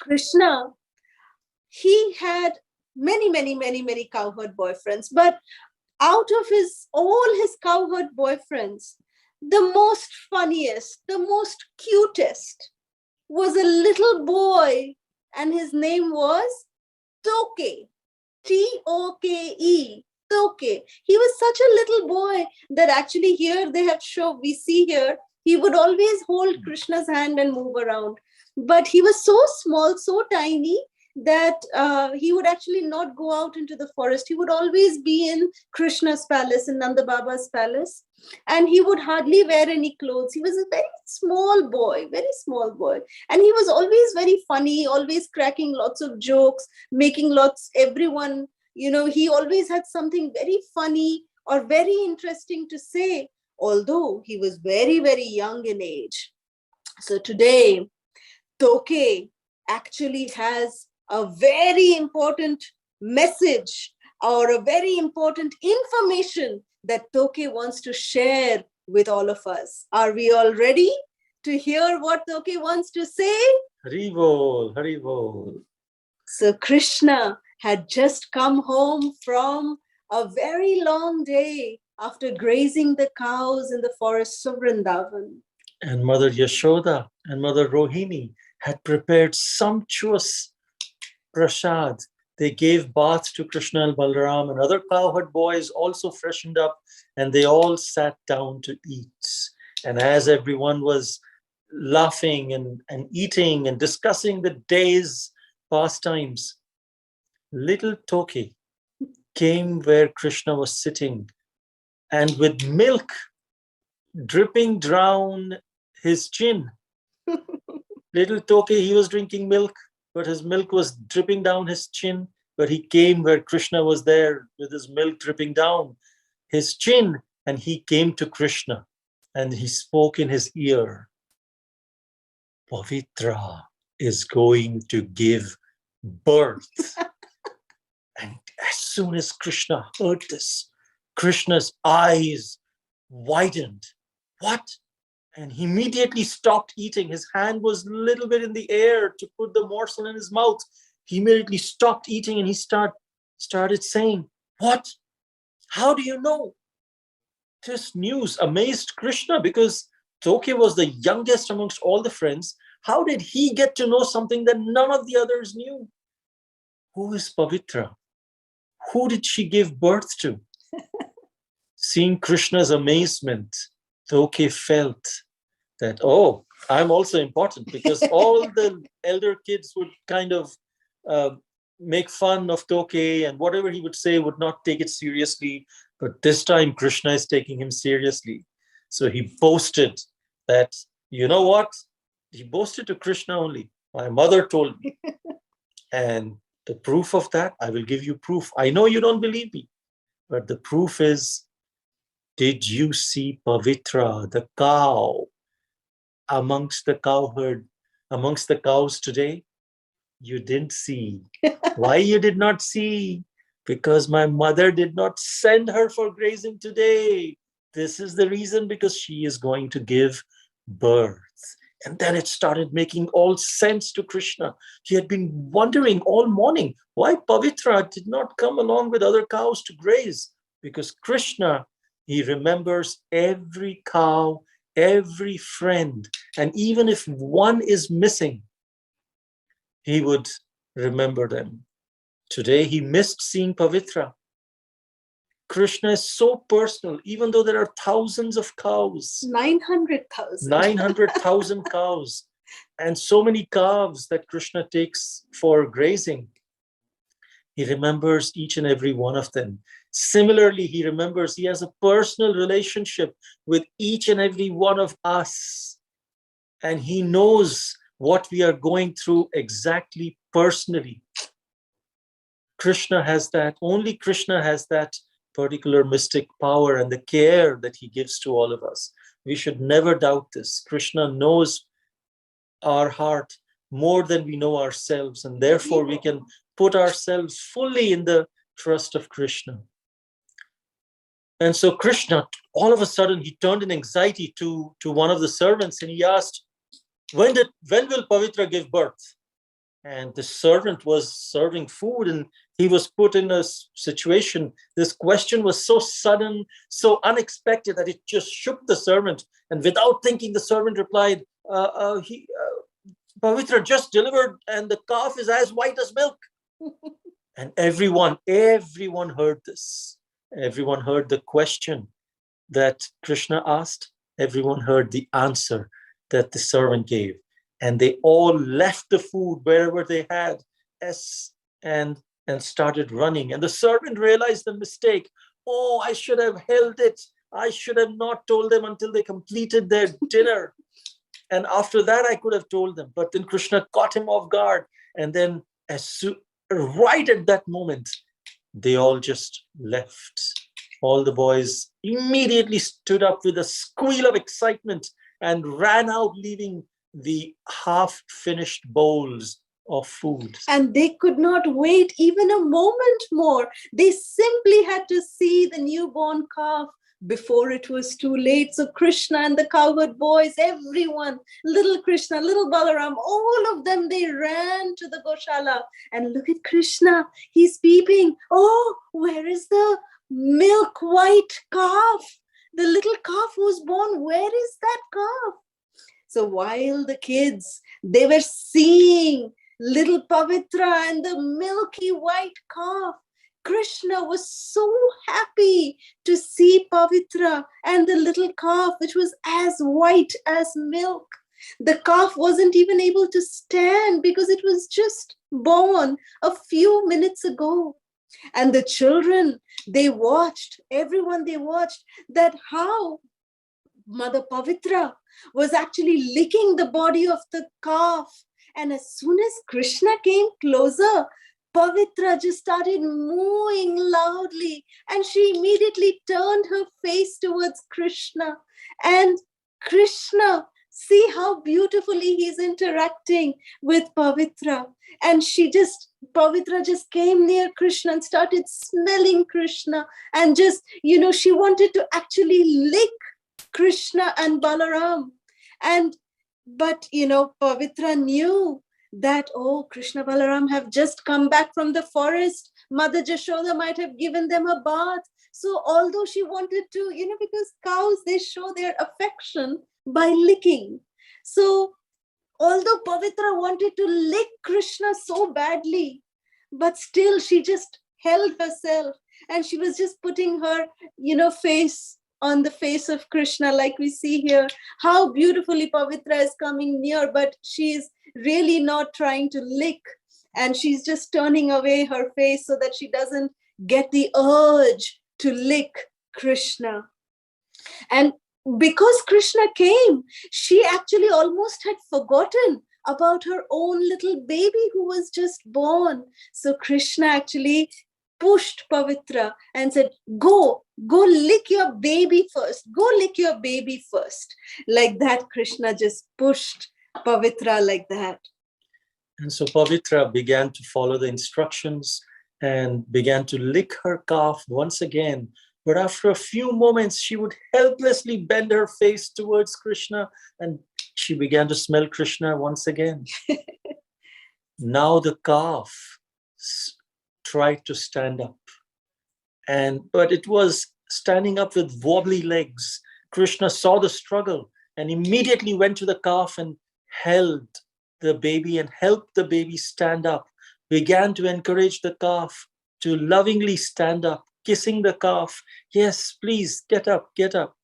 Krishna, he had many cowherd boyfriends, but out of all his cowherd boyfriends, the most funniest, the most cutest was a little boy, and his name was Toke. Toke. Toke. He was such a little boy that actually here they have shown, we see here, he would always hold Krishna's hand and move around. But he was so small, so tiny, that he would actually not go out into the forest. He would always be in Krishna's palace, in Nanda Baba's palace, and he would hardly wear any clothes. He was a very small boy, and he was always very funny, always cracking lots of jokes, making lots, everyone, he always had something very funny or very interesting to say, although he was very young in age. So today, Toke actually has a very important message or a very important information that Toke wants to share with all of us. Are we all ready to hear what Toke wants to say? Haribol, Haribol. So Krishna had just come home from a very long day after grazing the cows in the forests of Vrindavan. And Mother Yashoda and Mother Rohini had prepared sumptuous prasad. They gave bath to Krishna and Balaram, and other cowherd boys also freshened up, and they all sat down to eat. And as everyone was laughing and eating and discussing the day's pastimes, little Toki came where Krishna was sitting, and with milk dripping down his chin. Little Toki, he was drinking milk, but his milk was dripping down his chin. But he came where Krishna was there with his milk dripping down his chin, and he came to Krishna and he spoke in his ear. Pavitra is going to give birth. And as soon as Krishna heard this, Krishna's eyes widened. What? And he immediately stopped eating. His hand was a little bit in the air to put the morsel in his mouth. He immediately stopped eating and he started saying, what? How do you know? This news amazed Krishna because Toke was the youngest amongst all the friends. How did he get to know something that none of the others knew? Who is Pavitra? Who did she give birth to? Seeing Krishna's amazement, Toke felt that, oh, I'm also important, because all the elder kids would kind of make fun of Toke, and whatever he would say would not take it seriously. But this time Krishna is taking him seriously. So he boasted that, you know what? He boasted to Krishna only. My mother told me. And the proof of that, I will give you proof. I know you don't believe me, but the proof is, did you see Pavitra, the cow, amongst the cowherd, amongst the cows today? You didn't see. Why you did not see? Because my mother did not send her for grazing today. This is the reason, because she is going to give birth. And then it started making all sense to Krishna. He had been wondering all morning why Pavitra did not come along with other cows to graze. Because Krishna, he remembers every cow, every friend. And even if one is missing, he would remember them. Today, he missed seeing Pavitra. Krishna is so personal, even though there are thousands of cows. 900,000. 900,000 cows. And so many calves that Krishna takes for grazing. He remembers each and every one of them. Similarly, he remembers, he has a personal relationship with each and every one of us. And he knows what we are going through exactly personally. Krishna has that, only Krishna has that particular mystic power and the care that he gives to all of us. We should never doubt this. Krishna knows our heart more than we know ourselves, and therefore we can put ourselves fully in the trust of Krishna. And so Krishna, all of a sudden, he turned in anxiety to one of the servants and he asked, when will Pavitra give birth? and the servant was serving food, and he was put in a situation. This question was so sudden, so unexpected, that it just shook the servant. And without thinking, the servant replied, Pavitra just delivered, and the calf is as white as milk. And everyone heard this. Everyone heard the question that Krishna asked. Everyone heard the answer that the servant gave. And they all left the food wherever they had and started running. And the servant realized the mistake. Oh, I should have held it. I should have not told them until they completed their dinner. And after that, I could have told them. But then Krishna caught him off guard. And then right at that moment, they all just left. All the boys immediately stood up with a squeal of excitement and ran out, leaving the half-finished bowls of food. And they could not wait even a moment more. They simply had to see the newborn calf before it was too late. So Krishna and the cowherd boys, everyone, little Krishna, little Balaram, all of them, they ran to the Goshala. And look at Krishna, he's peeping. Oh, where is the milk white calf? The little calf was born. Where is that calf? So while the kids, they were seeing little Pavitra and the milky white calf, Krishna was so happy to see Pavitra and the little calf, which was as white as milk. The calf wasn't even able to stand because it was just born a few minutes ago. And the children, they watched that how Mother Pavitra was actually licking the body of the calf. And as soon as Krishna came closer, Pavitra just started mooing loudly, and she immediately turned her face towards Krishna. And Krishna, see how beautifully he's interacting with Pavitra. And Pavitra just came near Krishna and started smelling Krishna. And just, she wanted to actually lick Krishna and Balaram. But Pavitra knew that, oh, Krishna Balaram have just come back from the forest. Mother Jashoda might have given them a bath. So although she wanted to, because cows, they show their affection by licking. So although Pavitra wanted to lick Krishna so badly, but still she just held herself, and she was just putting her, face on the face of Krishna, like we see here. How beautifully Pavitra is coming near, but she's really not trying to lick, and she's just turning away her face so that she doesn't get the urge to lick Krishna. And because Krishna came, she actually almost had forgotten about her own little baby who was just born. So Krishna actually pushed Pavitra and said, go lick your baby first. Go lick your baby first. Like that, Krishna just pushed Pavitra like that. And so Pavitra began to follow the instructions and began to lick her calf once again. But after a few moments, she would helplessly bend her face towards Krishna, and she began to smell Krishna once again. Now the calf tried to stand up, but it was standing up with wobbly legs. Krishna saw the struggle and immediately went to the calf and held the baby and helped the baby stand up, began to encourage the calf to lovingly stand up, kissing the calf. Yes, please, get up, get up.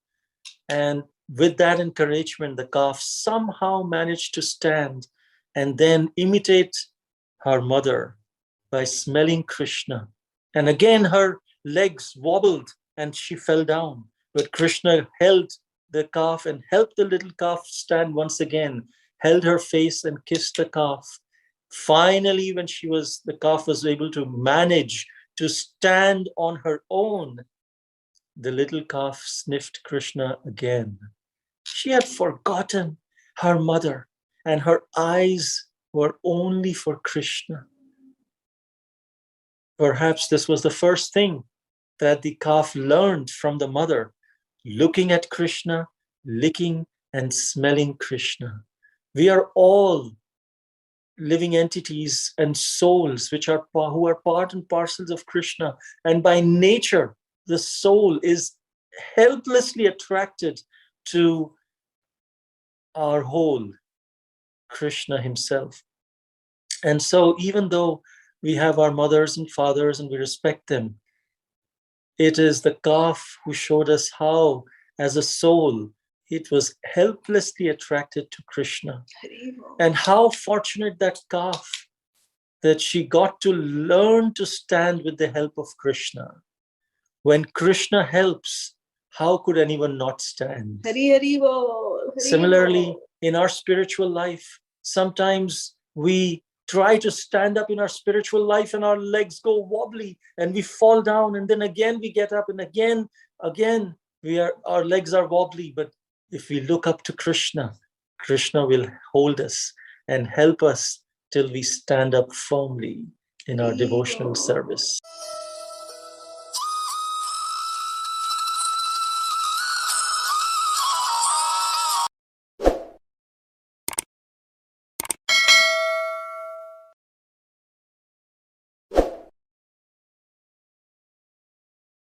And with that encouragement, the calf somehow managed to stand and then imitate her mother by smelling Krishna. And again, her legs wobbled and she fell down. But Krishna held the calf and helped the little calf stand once again, held her face and kissed the calf. Finally, when the calf was able to manage to stand on her own, the little calf sniffed Krishna again. She had forgotten her mother, and her eyes were only for Krishna. Perhaps this was the first thing that the calf learned from the mother, looking at Krishna, licking and smelling Krishna. We are all living entities and souls who are part and parcels of Krishna. And by nature, the soul is helplessly attracted to our whole, Krishna himself. And so even though we have our mothers and fathers and we respect them, it is the calf who showed us how, as a soul, it was helplessly attracted to Krishna. And how fortunate that calf that she got to learn to stand with the help of Krishna. When Krishna helps, how could anyone not stand? Hari Hari Bol. Hari Similarly, Bol. in our spiritual life, sometimes we try to stand up in our spiritual life and our legs go wobbly and we fall down, and then again we get up, and again our legs are wobbly. But if we look up to Krishna, Krishna will hold us and help us till we stand up firmly in our devotional service.